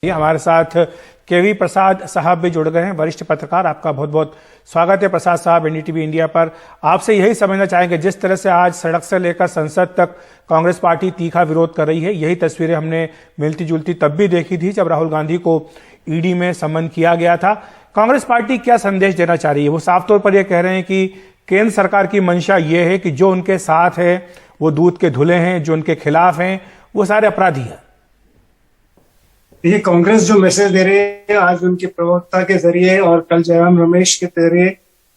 हमारे साथ केवी प्रसाद साहब भी जुड़ गए हैं, वरिष्ठ पत्रकार। आपका बहुत बहुत स्वागत है प्रसाद साहब एनडीटीवी इंडिया पर। आपसे यही समझना चाहेंगे, जिस तरह से आज सड़क से लेकर संसद तक कांग्रेस पार्टी तीखा विरोध कर रही है, यही तस्वीरें हमने मिलती जुलती तब भी देखी थी जब राहुल गांधी को ईडी में समन किया गया था। कांग्रेस पार्टी क्या संदेश देना चाह रही है? वो साफ तौर पर यह कह रहे हैं कि केंद्र सरकार की मंशा ये है कि जो उनके साथ है वो दूध के धुले हैं, जो उनके खिलाफ हैं वो सारे अपराधी हैं। ये कांग्रेस जो मैसेज दे रहे हैं आज उनके प्रवक्ता के जरिए और कल जयराम रमेश के जरिए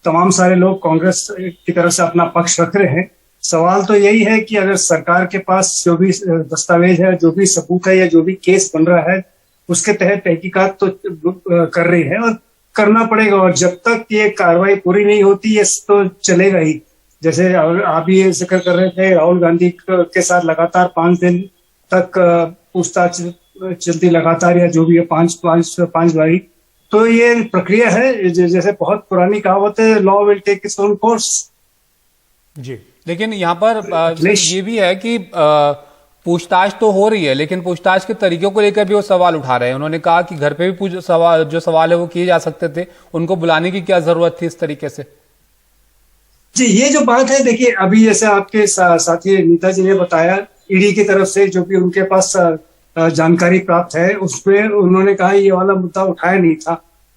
तमाम सारे लोग कांग्रेस की तरफ से अपना पक्ष रख रहे हैं। सवाल तो यही है कि अगर सरकार के पास जो भी दस्तावेज है, जो भी सबूत है या जो भी केस बन रहा है, उसके तहत तहकीकात तो कर रही है और करना पड़ेगा। और जब तक ये कार्रवाई पूरी नहीं होती ये तो चलेगा ही। जैसे आप ये जिक्र कर रहे थे, राहुल गांधी के साथ लगातार 5 दिन तक पूछताछ चलती लगातार, या जो भी है पांच बारी। तो ये प्रक्रिया है, जैसे बहुत पुरानी कहावत है, law will take its own course. जी, लेकिन यहाँ पर ये भी है कि पूछताछ तो हो रही है, लेकिन पूछताछ के तरीकों को लेकर भी वो सवाल उठा रहे हैं। उन्होंने कहा कि घर पे भी जो सवाल है वो किए जा सकते थे, उनको बुलाने की क्या जरूरत थी इस तरीके से? जी, ये जो बात है, देखिए अभी जैसे आपके साथी नीता जी ने बताया, ईडी की तरफ से जो भी उनके पास जानकारी प्राप्त है उसमें उन्होंने कहा ये वाला मुद्दा उठाया नहीं था।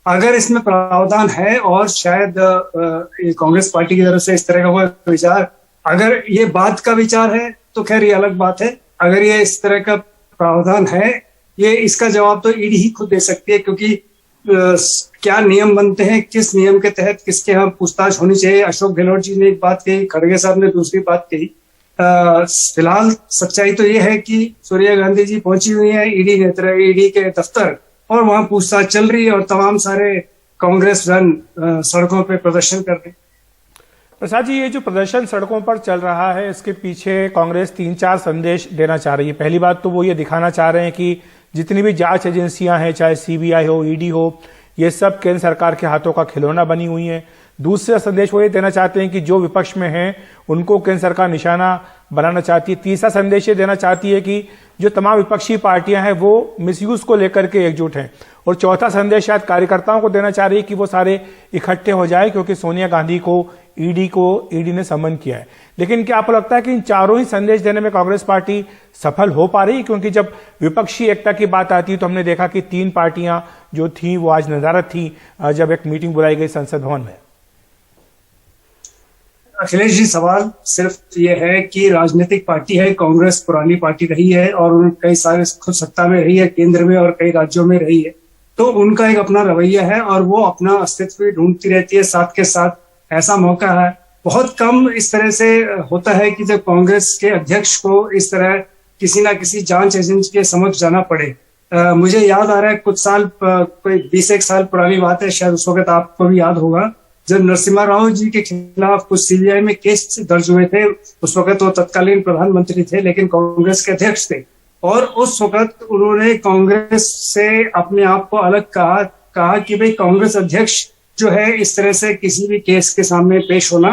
अगर इसमें प्रावधान है और शायद कांग्रेस पार्टी की तरफ से इस तरह का कोई विचार, अगर ये बात का विचार है तो खैर ये अलग बात है। अगर ये इस तरह का प्रावधान है, ये इसका जवाब तो ईडी ही खुद दे सकती है, क्योंकि क्या नियम बनते हैं, किस नियम के तहत किसके यहाँ पूछताछ होनी चाहिए। अशोक गहलोत जी ने एक बात कही, खड़गे साहब ने दूसरी बात कही। फिलहाल सच्चाई तो ये है कि सोनिया गांधी जी पहुंची हुई है ईडी के दफ्तर, और वहां पूछताछ चल रही है और तमाम सारे कांग्रेस जन सड़कों पे प्रदर्शन कर रहे हैं। प्रसाद जी, ये जो प्रदर्शन सड़कों पर चल रहा है, इसके पीछे कांग्रेस 3-4 संदेश देना चाह रही है। पहली बात तो वो ये दिखाना चाह रहे हैं कि जितनी भी जांच एजेंसियां हैं, चाहे सीबीआई हो, ईडी हो, ये सब केंद्र सरकार के हाथों का खिलौना बनी हुई हैं। दूसरा संदेश वो ये देना चाहते हैं कि जो विपक्ष में हैं उनको केंद्र सरकार निशाना बनाना चाहती है। तीसरा संदेश ये देना चाहती है कि जो तमाम विपक्षी पार्टियां हैं वो मिसयूज को लेकर के एकजुट हैं। और चौथा संदेश शायद कार्यकर्ताओं को देना चाह रही है कि वो सारे इकट्ठे हो जाए, क्योंकि सोनिया गांधी को ईडी ने समन किया है। लेकिन क्या आपको लगता है कि इन चारों ही संदेश देने में कांग्रेस पार्टी सफल हो पा रही? क्योंकि जब विपक्षी एकता की बात आती है तो हमने देखा कि 3 पार्टियां जो थी वो आज नजारत थी जब एक मीटिंग बुलाई गई संसद भवन में। अखिलेश जी, सवाल सिर्फ ये है कि राजनीतिक पार्टी है, कांग्रेस पुरानी पार्टी रही है और कई सारे खुद सत्ता में रही है, केंद्र में और कई राज्यों में रही है, तो उनका एक अपना रवैया है और वो अपना अस्तित्व भी ढूंढती रहती है। साथ के साथ ऐसा मौका है, बहुत कम इस तरह से होता है कि जब कांग्रेस के अध्यक्ष को इस तरह किसी ना किसी जांच एजेंसी के समक्ष जाना पड़े। मुझे याद आ रहा है कुछ साल, कोई 20-1 साल पुरानी बात है, शायद उस वक्त आपको भी याद होगा, जब नरसिम्हा राव जी के खिलाफ कुछ सीबीआई में केस दर्ज हुए थे। उस वक्त वो तत्कालीन प्रधानमंत्री थे लेकिन कांग्रेस के अध्यक्ष थे, और उस वक्त उन्होंने कांग्रेस से अपने आप को अलग कहा कि भाई कांग्रेस अध्यक्ष जो है इस तरह से किसी भी केस के सामने पेश होना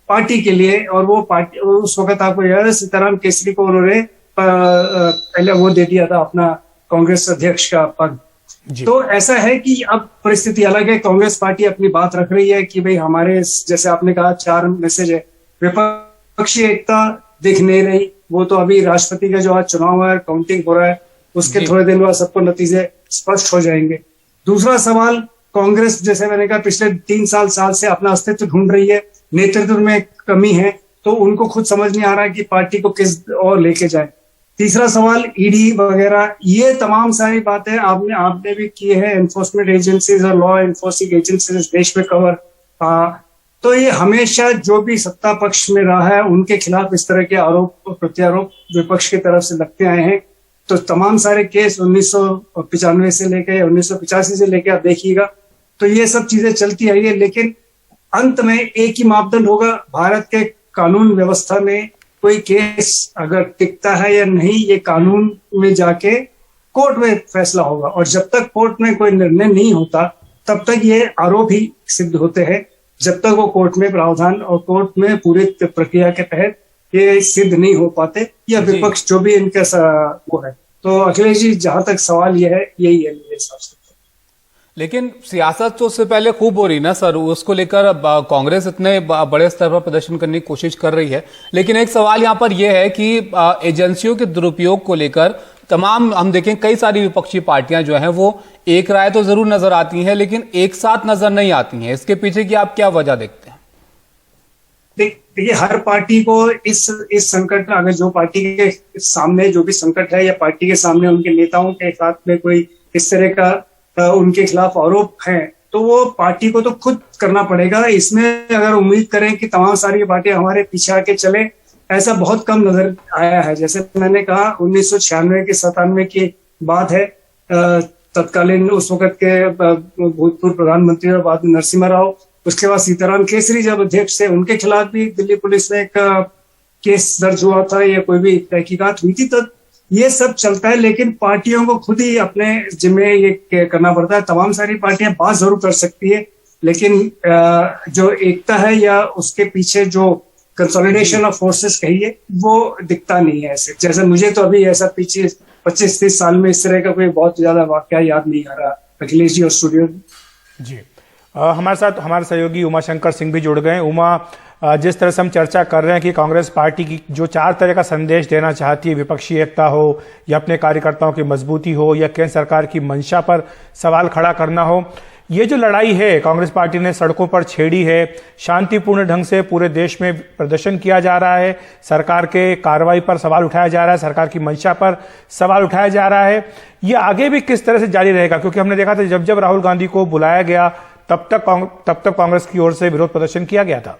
पार्टी के लिए, और वो पार्टी उस वक्त आपको याद है सीताराम केसरी को उन्होंने पहले वो दे दिया था अपना कांग्रेस अध्यक्ष का पद। तो ऐसा है कि अब परिस्थिति अलग है। कांग्रेस पार्टी अपनी बात रख रही है कि भाई हमारे, जैसे आपने कहा, 4 मैसेज है। विपक्षी एकता दिख नहीं रही, वो तो अभी राष्ट्रपति का जो आज चुनाव है, काउंटिंग हो रहा है, उसके थोड़े दिन बाद सबको नतीजे स्पष्ट हो जाएंगे। दूसरा सवाल, कांग्रेस जैसे मैंने कहा पिछले 3 साल से अपना अस्तित्व ढूंढ रही है, नेतृत्व में कमी है, तो उनको खुद समझ नहीं आ रहा है कि पार्टी को किस ओर लेके जाए। तीसरा सवाल, ईडी वगैरह, ये तमाम सारी बातें आपने भी की है, एनफोर्समेंट एजेंसीज और लॉ एनफोर्सिंग एजेंसीज देश में कवर। तो ये हमेशा जो भी सत्ता पक्ष में रहा है उनके खिलाफ इस तरह के आरोप प्रत्यारोप विपक्ष की तरफ से लगते आए हैं। तो तमाम सारे केस 1995 से लेकर 1985 से लेकर आप देखिएगा, तो ये सब चीजें चलती आई है। लेकिन अंत में एक ही मापदंड होगा, भारत के कानून व्यवस्था में कोई केस अगर टिकता है या नहीं, ये कानून में जाके कोर्ट में फैसला होगा। और जब तक कोर्ट में कोई निर्णय नहीं होता तब तक ये आरोप ही सिद्ध होते हैं, जब तक वो कोर्ट में प्रावधान और कोर्ट में पूरी प्रक्रिया के तहत ये सिद्ध नहीं हो पाते, या विपक्ष जो भी इनका वो है। तो अखिलेश जी, जहां तक सवाल ये है, यही है मेरे हिसाब से। लेकिन सियासत तो उससे पहले खूब हो रही ना सर, उसको लेकर अब कांग्रेस इतने बड़े स्तर पर प्रदर्शन करने की कोशिश कर रही है। लेकिन एक सवाल यहां पर यह है कि एजेंसियों के दुरुपयोग को लेकर तमाम हम देखें कई सारी विपक्षी पार्टियां जो हैं वो एक राय तो जरूर नजर आती हैं लेकिन एक साथ नजर नहीं आती हैं। इसके पीछे की आप क्या वजह देखते हैं? देखिए, हर पार्टी को इस संकट में, अगर जो पार्टी के सामने जो भी संकट है या पार्टी के सामने उनके नेताओं के साथ में कोई इस तरह का उनके खिलाफ आरोप है, तो वो पार्टी को तो खुद करना पड़ेगा। इसमें अगर उम्मीद करें कि तमाम सारी पार्टियां हमारे पीछे आके चले, ऐसा बहुत कम नजर आया है। जैसे मैंने कहा, 1996 के 97 की बात है। तत्कालीन उस वक्त के भूतपूर्व प्रधानमंत्री और बाद में नरसिम्हा राव, उसके बाद सीताराम केसरी जब अध्यक्ष थे, उनके खिलाफ भी दिल्ली पुलिस में एक केस दर्ज हुआ था या कोई भी तहकीकात हुई थी। तो ये सब चलता है, लेकिन पार्टियों को खुद ही अपने जिम्मे ये करना पड़ता है। तमाम सारी पार्टियां बात जरूर कर सकती है, लेकिन जो एकता है या उसके पीछे जो कंसोलिडेशन ऑफ फोर्सेस कहिए, वो दिखता नहीं है ऐसे। जैसे मुझे तो अभी ऐसा पीछे 25-30 साल में इस तरह का कोई बहुत ज्यादा वाकया याद नहीं आ रहा। अखिलेश जी और स्टूडियो जी, हमारे साथ हमारे सहयोगी उमा शंकर सिंह भी जुड़ गए। उमा, जिस तरह से हम चर्चा कर रहे हैं कि कांग्रेस पार्टी की जो 4 तरह का संदेश देना चाहती है, विपक्षी एकता हो या अपने कार्यकर्ताओं की मजबूती हो या केंद्र सरकार की मंशा पर सवाल खड़ा करना हो, ये जो लड़ाई है कांग्रेस पार्टी ने सड़कों पर छेड़ी है, शांतिपूर्ण ढंग से पूरे देश में प्रदर्शन किया जा रहा है, सरकार के कार्रवाई पर सवाल उठाया जा रहा है, सरकार की मंशा पर सवाल उठाया जा रहा है, ये आगे भी किस तरह से जारी रहेगा? क्योंकि हमने देखा था जब जब राहुल गांधी को बुलाया गया तब तक कांग्रेस की ओर से विरोध प्रदर्शन किया गया था।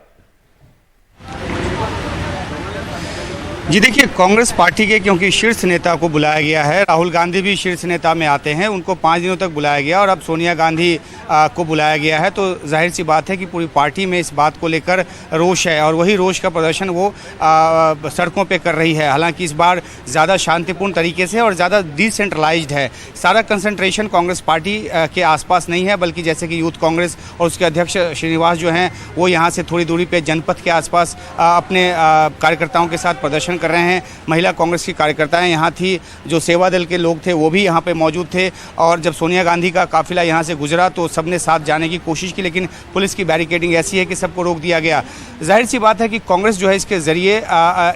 जी देखिए, कांग्रेस पार्टी के क्योंकि शीर्ष नेता को बुलाया गया है, राहुल गांधी भी शीर्ष नेता में आते हैं, उनको 5 दिनों तक बुलाया गया और अब सोनिया गांधी को बुलाया गया है, तो जाहिर सी बात है कि पूरी पार्टी में इस बात को लेकर रोष है और वही रोष का प्रदर्शन वो सड़कों पे कर रही है। हालांकि इस बार ज़्यादा शांतिपूर्ण तरीके से और ज़्यादा डिसेंट्रलाइज्ड है। सारा कंसंट्रेशन कांग्रेस पार्टी के आसपास नहीं है, बल्कि जैसे कि यूथ कांग्रेस और उसके अध्यक्ष श्रीनिवास जो हैं वो यहाँ से थोड़ी दूरी पर जनपथ के आसपास अपने कार्यकर्ताओं के साथ प्रदर्शन कर रहे हैं। महिला कांग्रेस की कार्यकर्ताएं यहाँ थी, जो सेवा दल के लोग थे वो भी यहाँ पे मौजूद थे और जब सोनिया गांधी का काफिला यहाँ से गुजरा तो सबने साथ जाने की कोशिश की, लेकिन पुलिस की बैरिकेडिंग ऐसी है कि सबको रोक दिया गया। जाहिर सी बात है कि कांग्रेस जो है इसके ज़रिए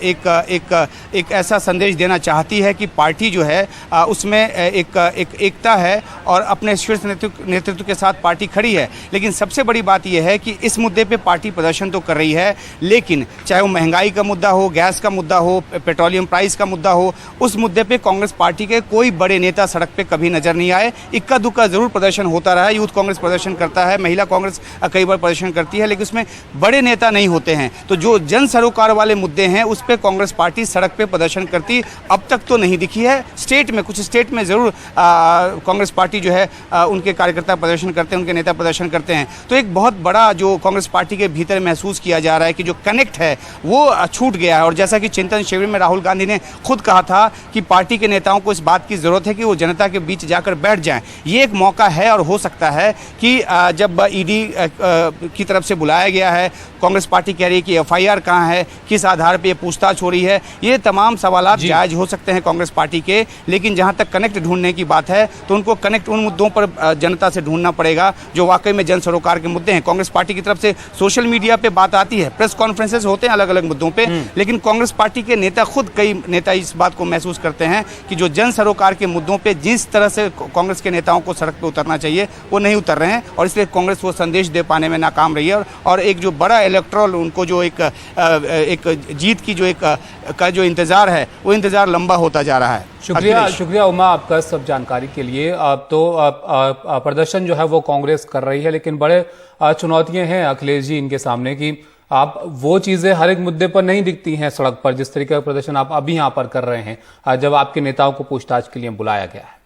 एक ऐसा संदेश देना चाहती है कि पार्टी जो है उसमें एक एकता है और अपने शीर्ष नेतृत्व के साथ पार्टी खड़ी है। लेकिन सबसे बड़ी बात यह है कि इस मुद्दे पर पार्टी प्रदर्शन तो कर रही है, लेकिन चाहे वो महंगाई का मुद्दा हो, गैस का मुद्दा हो, पेट्रोलियम प्राइस का मुद्दा हो, उस मुद्दे पे कांग्रेस पार्टी के कोई बड़े नेता सड़क पे कभी नजर नहीं आए। इक्का दुक्का जरूर प्रदर्शन होता रहा है, यूथ कांग्रेस प्रदर्शन करता है, महिला कांग्रेस कई बार प्रदर्शन करती है, लेकिन उसमें बड़े नेता नहीं होते हैं। तो जो जन सरोकार वाले मुद्दे हैं उस पर कांग्रेस पार्टी सड़क पे प्रदर्शन करती अब तक तो नहीं दिखी है। स्टेट में कुछ स्टेट में जरूर कांग्रेस पार्टी जो है उनके कार्यकर्ता प्रदर्शन करते हैं, उनके नेता प्रदर्शन करते हैं। तो एक बहुत बड़ा जो कांग्रेस पार्टी के भीतर महसूस किया जा रहा है कि जो कनेक्ट है वो छूट गया है। और जैसा कि चिंतन शिविर में राहुल गांधी ने खुद कहा था कि पार्टी के नेताओं को इस बात की जरूरत है कि वो जनता के बीच जाकर बैठ जाएं। ये एक मौका है और हो सकता है कि जब ईडी की तरफ से बुलाया गया है, कांग्रेस पार्टी कह रही है कि एफआईआर कहां है, किस आधार पर यह पूछताछ हो रही है, ये तमाम सवाल जायज हो सकते हैं कांग्रेस पार्टी के। लेकिन जहां तक कनेक्ट ढूंढने की बात है तो उनको कनेक्ट उन मुद्दों पर जनता से ढूंढना पड़ेगा जो वाकई में जन सरोकार के मुद्दे हैं। कांग्रेस पार्टी की तरफ से सोशल मीडिया पे बात आती है, प्रेस कॉन्फ्रेंसेस होते हैं अलग अलग मुद्दों पे, लेकिन कांग्रेस पार्टी के नेता खुद, कई नेता इस बात को महसूस करते हैं कि जो जन सरोकार के मुद्दों पे जिस तरह से कांग्रेस के नेताओं को सड़क पे उतरना चाहिए वो नहीं उतर रहे हैं और इसलिए कांग्रेस वो संदेश दे पाने में नाकाम रही है। और एक जो बड़ा इलेक्टोरल उनको जो एक जीत की जो का जो इंतजार है वो इंतजार लंबा होता जा रहा है। शुक्रिया उमा आपका सब जानकारी के लिए। अब तो प्रदर्शन जो है वो कांग्रेस कर रही है, लेकिन बड़े चुनौतियां हैं अखिलेश जी इनके सामने कि आप वो चीजें हर एक मुद्दे पर नहीं दिखती हैं सड़क पर, जिस तरीके का प्रदर्शन आप अभी यहां पर कर रहे हैं जब आपके नेताओं को पूछताछ के लिए बुलाया गया है।